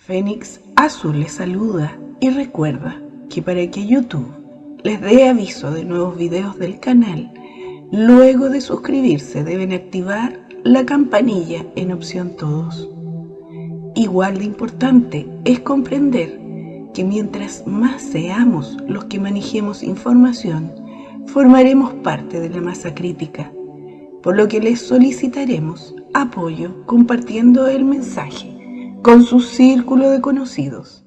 Fénix Azul les saluda y recuerda que para que YouTube les dé aviso de nuevos videos del canal, luego de suscribirse deben activar la campanilla en opción todos. Igual de importante es comprender que mientras más seamos los que manejemos información, formaremos parte de la masa crítica, por lo que les solicitaremos apoyo compartiendo el mensaje con su círculo de conocidos.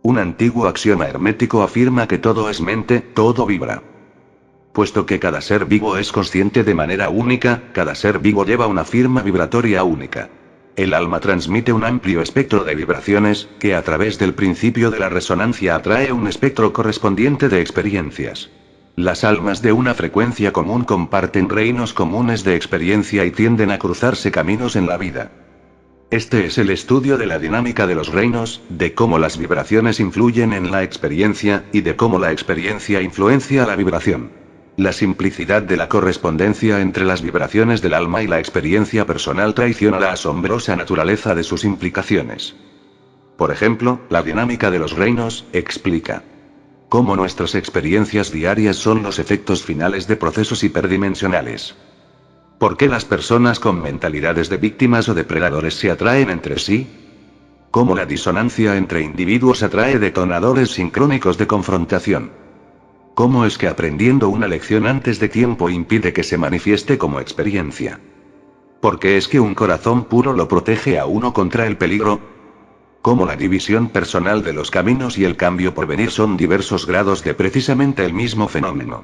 Un antiguo axioma hermético afirma que todo es mente, todo vibra. Puesto que cada ser vivo es consciente de manera única, cada ser vivo lleva una firma vibratoria única. El alma transmite un amplio espectro de vibraciones, que a través del principio de la resonancia atrae un espectro correspondiente de experiencias. Las almas de una frecuencia común comparten reinos comunes de experiencia y tienden a cruzarse caminos en la vida. Este es el estudio de la dinámica de los reinos, de cómo las vibraciones influyen en la experiencia, y de cómo la experiencia influencia a la vibración. La simplicidad de la correspondencia entre las vibraciones del alma y la experiencia personal traiciona la asombrosa naturaleza de sus implicaciones. Por ejemplo, la dinámica de los reinos explica cómo nuestras experiencias diarias son los efectos finales de procesos hiperdimensionales. ¿Por qué las personas con mentalidades de víctimas o depredadores se atraen entre sí? ¿Cómo la disonancia entre individuos atrae detonadores sincrónicos de confrontación? ¿Cómo es que aprendiendo una lección antes de tiempo impide que se manifieste como experiencia? ¿Por qué es que un corazón puro lo protege a uno contra el peligro? ¿Cómo la división personal de los caminos y el cambio por venir son diversos grados de precisamente el mismo fenómeno?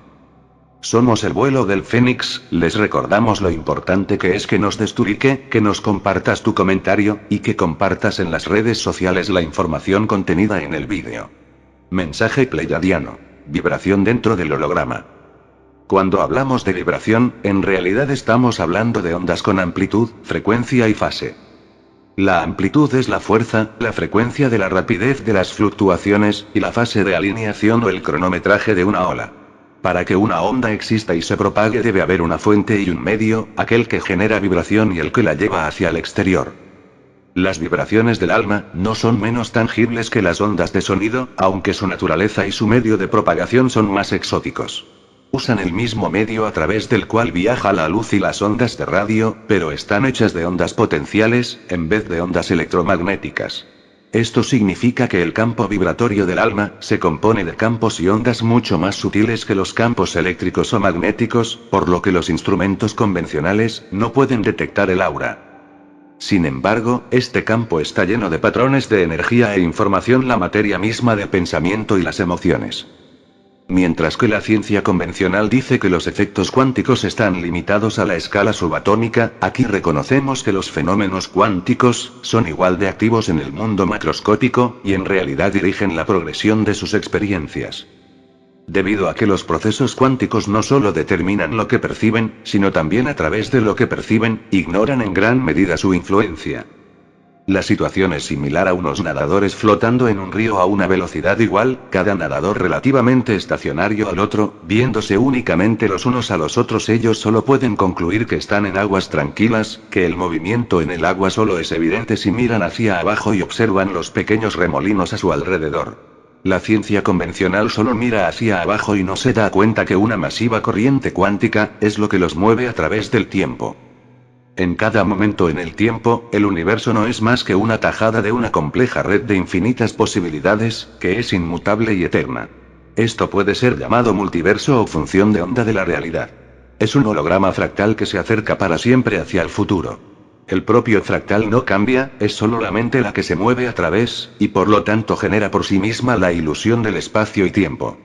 Somos el vuelo del Fénix, les recordamos lo importante que es que nos des tu like, que nos compartas tu comentario, y que compartas en las redes sociales la información contenida en el vídeo. Mensaje pleiadiano. Vibración dentro del holograma. Cuando hablamos de vibración, en realidad estamos hablando de ondas con amplitud, frecuencia y fase. La amplitud es la fuerza, la frecuencia de la rapidez de las fluctuaciones, y la fase de alineación o el cronometraje de una ola. Para que una onda exista y se propague debe haber una fuente y un medio, aquel que genera vibración y el que la lleva hacia el exterior. Las vibraciones del alma no son menos tangibles que las ondas de sonido, aunque su naturaleza y su medio de propagación son más exóticos. Usan el mismo medio a través del cual viaja la luz y las ondas de radio, pero están hechas de ondas potenciales, en vez de ondas electromagnéticas. Esto significa que el campo vibratorio del alma se compone de campos y ondas mucho más sutiles que los campos eléctricos o magnéticos, por lo que los instrumentos convencionales no pueden detectar el aura. Sin embargo, este campo está lleno de patrones de energía e información, la materia misma del pensamiento y las emociones. Mientras que la ciencia convencional dice que los efectos cuánticos están limitados a la escala subatómica, aquí reconocemos que los fenómenos cuánticos son igual de activos en el mundo macroscópico, y en realidad dirigen la progresión de sus experiencias. Debido a que los procesos cuánticos no solo determinan lo que perciben, sino también a través de lo que perciben, ignoran en gran medida su influencia. La situación es similar a unos nadadores flotando en un río a una velocidad igual, cada nadador relativamente estacionario al otro, viéndose únicamente los unos a los otros. Ellos solo pueden concluir que están en aguas tranquilas, que el movimiento en el agua solo es evidente si miran hacia abajo y observan los pequeños remolinos a su alrededor. La ciencia convencional solo mira hacia abajo y no se da cuenta que una masiva corriente cuántica es lo que los mueve a través del tiempo. En cada momento en el tiempo, el universo no es más que una tajada de una compleja red de infinitas posibilidades, que es inmutable y eterna. Esto puede ser llamado multiverso o función de onda de la realidad. Es un holograma fractal que se acerca para siempre hacia el futuro. El propio fractal no cambia, es solo la mente la que se mueve a través, y por lo tanto genera por sí misma la ilusión del espacio y tiempo.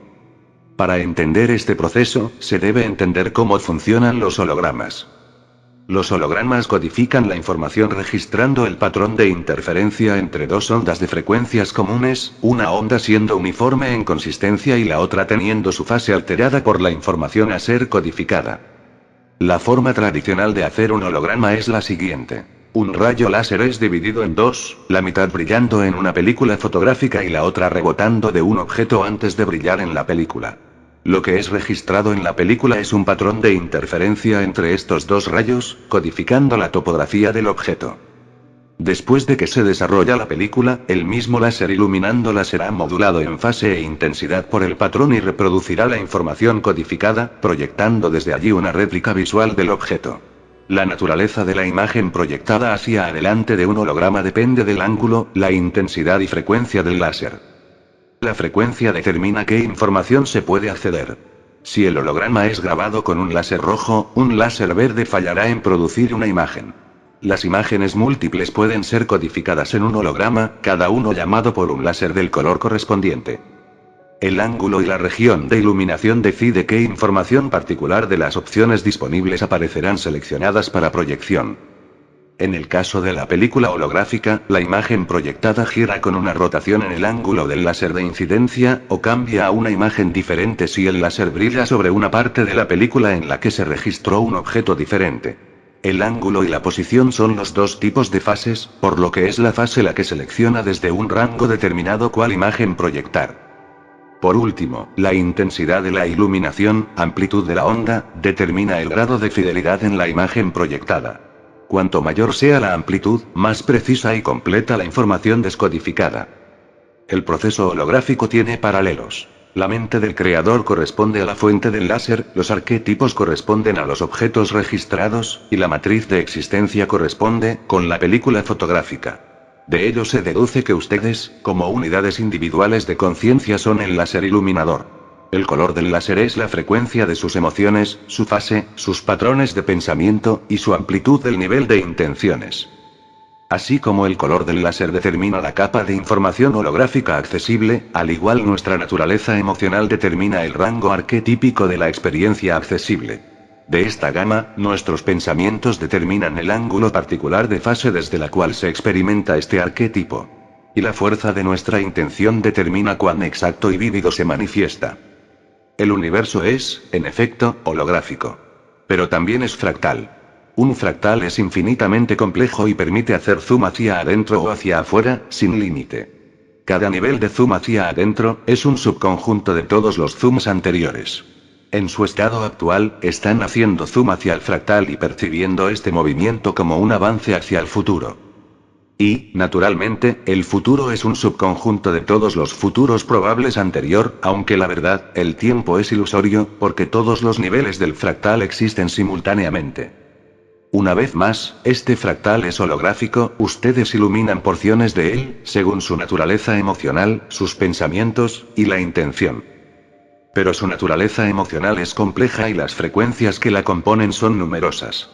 Para entender este proceso, se debe entender cómo funcionan los hologramas. Los hologramas codifican la información registrando el patrón de interferencia entre dos ondas de frecuencias comunes, una onda siendo uniforme en consistencia y la otra teniendo su fase alterada por la información a ser codificada. La forma tradicional de hacer un holograma es la siguiente. Un rayo láser es dividido en dos, la mitad brillando en una película fotográfica y la otra rebotando de un objeto antes de brillar en la película. Lo que es registrado en la película es un patrón de interferencia entre estos dos rayos, codificando la topografía del objeto. Después de que se desarrolla la película, el mismo láser iluminándola será modulado en fase e intensidad por el patrón y reproducirá la información codificada, proyectando desde allí una réplica visual del objeto. La naturaleza de la imagen proyectada hacia adelante de un holograma depende del ángulo, la intensidad y frecuencia del láser. La frecuencia determina qué información se puede acceder. Si el holograma es grabado con un láser rojo, un láser verde fallará en producir una imagen. Las imágenes múltiples pueden ser codificadas en un holograma, cada uno llamado por un láser del color correspondiente. El ángulo y la región de iluminación decide qué información particular de las opciones disponibles aparecerán seleccionadas para proyección. En el caso de la película holográfica, la imagen proyectada gira con una rotación en el ángulo del láser de incidencia, o cambia a una imagen diferente si el láser brilla sobre una parte de la película en la que se registró un objeto diferente. El ángulo y la posición son los dos tipos de fases, por lo que es la fase la que selecciona desde un rango determinado cuál imagen proyectar. Por último, la intensidad de la iluminación, amplitud de la onda, determina el grado de fidelidad en la imagen proyectada. Cuanto mayor sea la amplitud, más precisa y completa la información descodificada. El proceso holográfico tiene paralelos. La mente del creador corresponde a la fuente del láser, los arquetipos corresponden a los objetos registrados, y la matriz de existencia corresponde, con la película fotográfica. De ello se deduce que ustedes, como unidades individuales de conciencia, son el láser iluminador. El color del láser es la frecuencia de sus emociones, su fase, sus patrones de pensamiento, y su amplitud del nivel de intenciones. Así como el color del láser determina la capa de información holográfica accesible, al igual nuestra naturaleza emocional determina el rango arquetípico de la experiencia accesible. De esta gama, nuestros pensamientos determinan el ángulo particular de fase desde la cual se experimenta este arquetipo. Y la fuerza de nuestra intención determina cuán exacto y vívido se manifiesta. El universo es, en efecto, holográfico. Pero también es fractal. Un fractal es infinitamente complejo y permite hacer zoom hacia adentro o hacia afuera, sin límite. Cada nivel de zoom hacia adentro, es un subconjunto de todos los zooms anteriores. En su estado actual, están haciendo zoom hacia el fractal y percibiendo este movimiento como un avance hacia el futuro. Y, naturalmente, el futuro es un subconjunto de todos los futuros probables anterior, aunque la verdad, el tiempo es ilusorio, porque todos los niveles del fractal existen simultáneamente. Una vez más, este fractal es holográfico, ustedes iluminan porciones de él, según su naturaleza emocional, sus pensamientos, y la intención. Pero su naturaleza emocional es compleja y las frecuencias que la componen son numerosas.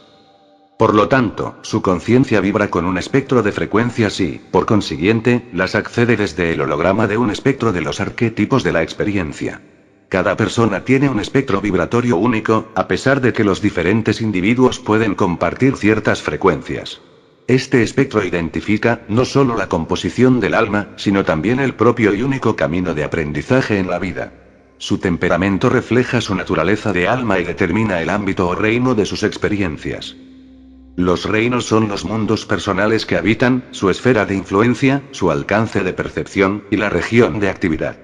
Por lo tanto, su conciencia vibra con un espectro de frecuencias y, por consiguiente, las accede desde el holograma de un espectro de los arquetipos de la experiencia. Cada persona tiene un espectro vibratorio único, a pesar de que los diferentes individuos pueden compartir ciertas frecuencias. Este espectro identifica, no solo la composición del alma, sino también el propio y único camino de aprendizaje en la vida. Su temperamento refleja su naturaleza de alma y determina el ámbito o reino de sus experiencias. Los reinos son los mundos personales que habitan, su esfera de influencia, su alcance de percepción, y la región de actividad.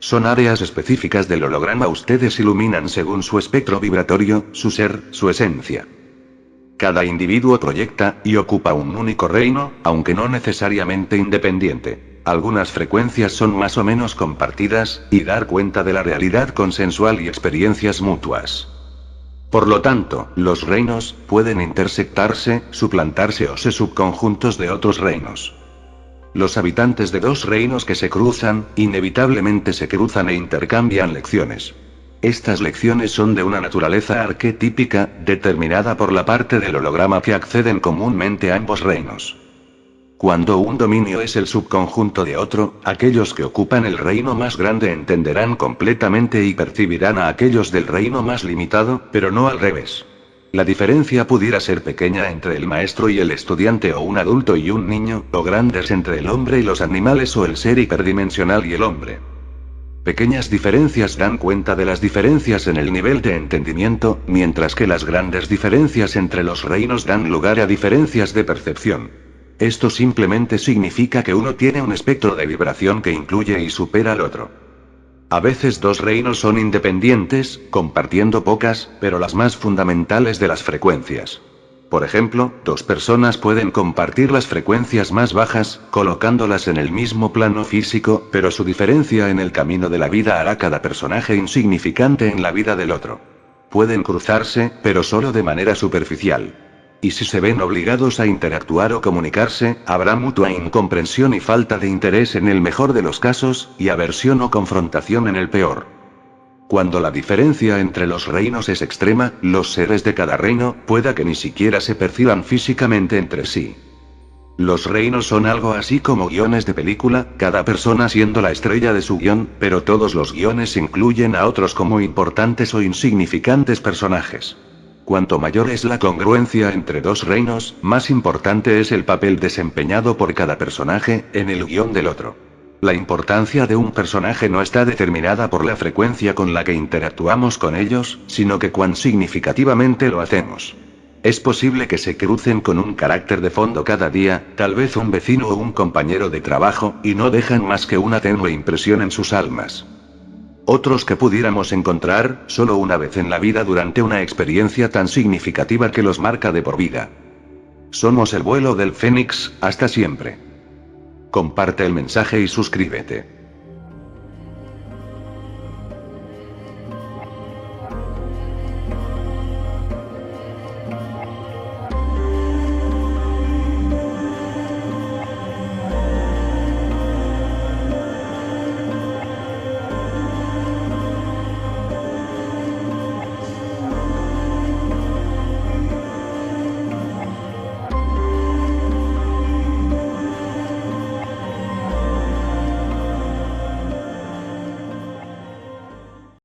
Son áreas específicas del holograma. Ustedes iluminan según su espectro vibratorio, su ser, su esencia. Cada individuo proyecta, y ocupa un único reino, aunque no necesariamente independiente. Algunas frecuencias son más o menos compartidas, y dar cuenta de la realidad consensual y experiencias mutuas. Por lo tanto, los reinos pueden intersectarse, suplantarse o ser subconjuntos de otros reinos. Los habitantes de dos reinos que se cruzan, inevitablemente se cruzan e intercambian lecciones. Estas lecciones son de una naturaleza arquetípica, determinada por la parte del holograma que acceden comúnmente a ambos reinos. Cuando un dominio es el subconjunto de otro, aquellos que ocupan el reino más grande entenderán completamente y percibirán a aquellos del reino más limitado, pero no al revés. La diferencia pudiera ser pequeña entre el maestro y el estudiante o un adulto y un niño, o grandes entre el hombre y los animales o el ser hiperdimensional y el hombre. Pequeñas diferencias dan cuenta de las diferencias en el nivel de entendimiento, mientras que las grandes diferencias entre los reinos dan lugar a diferencias de percepción. Esto simplemente significa que uno tiene un espectro de vibración que incluye y supera al otro. A veces dos reinos son independientes, compartiendo pocas, pero las más fundamentales de las frecuencias. Por ejemplo, dos personas pueden compartir las frecuencias más bajas, colocándolas en el mismo plano físico, pero su diferencia en el camino de la vida hará cada personaje insignificante en la vida del otro. Pueden cruzarse, pero solo de manera superficial. Y si se ven obligados a interactuar o comunicarse, habrá mutua incomprensión y falta de interés en el mejor de los casos, y aversión o confrontación en el peor. Cuando la diferencia entre los reinos es extrema, los seres de cada reino, pueda que ni siquiera se perciban físicamente entre sí. Los reinos son algo así como guiones de película, cada persona siendo la estrella de su guión, pero todos los guiones incluyen a otros como importantes o insignificantes personajes. Cuanto mayor es la congruencia entre dos reinos, más importante es el papel desempeñado por cada personaje en el guión del otro. La importancia de un personaje no está determinada por la frecuencia con la que interactuamos con ellos, sino que cuán significativamente lo hacemos. Es posible que se crucen con un carácter de fondo cada día, tal vez un vecino o un compañero de trabajo, y no dejan más que una tenue impresión en sus almas. Otros que pudiéramos encontrar, solo una vez en la vida durante una experiencia tan significativa que los marca de por vida. Somos el vuelo del Fénix, hasta siempre. Comparte el mensaje y suscríbete.